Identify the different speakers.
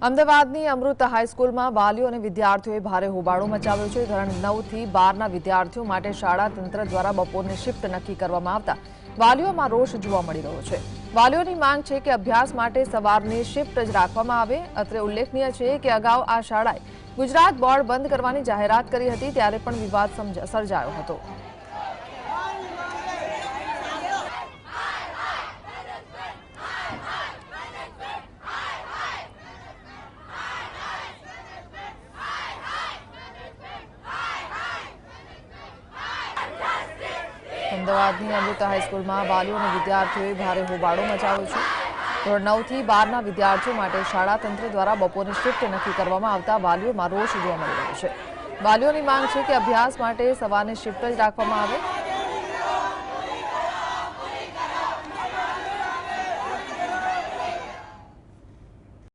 Speaker 1: અમદાવાદની અમૃત હાઈસ્કૂલમાં વાલીઓ અને વિદ્યાર્થીઓએ ભારે હોબાળો મચાવ્યો છે। ધોરણ 9 થી 12ના વિદ્યાર્થીઓ માટે શાળા તંત્ર દ્વારા બપોરની શિફ્ટ નક્કી કરવામાં આવતા વાલીઓમાં રોષ જોવા મળી રહ્યો છે। વાલીઓની માંગ છે કે અભ્યાસ માટે સવારની શિફ્ટ જ રાખવામાં આવે। અત્રે ઉલ્લેખનીય છે કે અગાઉ આ શાળાએ ગુજરાત બોર્ડ બંધ કરવાની જાહેરાત કરી હતી, ત્યારે પણ વિવાદ સર્જાયો હતો। અમદાવાદની અમૃત હાઈસ્કૂલમાં વાલીઓ અને વિદ્યાર્થીઓએ ભારે હોબાળો મચાવ્યો છે। ધોરણ 9 થી 12ના વિદ્યાર્થીઓ માટે શાળા તંત્ર દ્વારા બપોરની શિફ્ટ નક્કી કરવામાં આવતા વાલીઓમાં રોષ જોવા મળી રહ્યો છે। વાલીઓની માંગ છે કે અભ્યાસ માટે સવારની શિફ્ટ જ રાખવામાં આવે।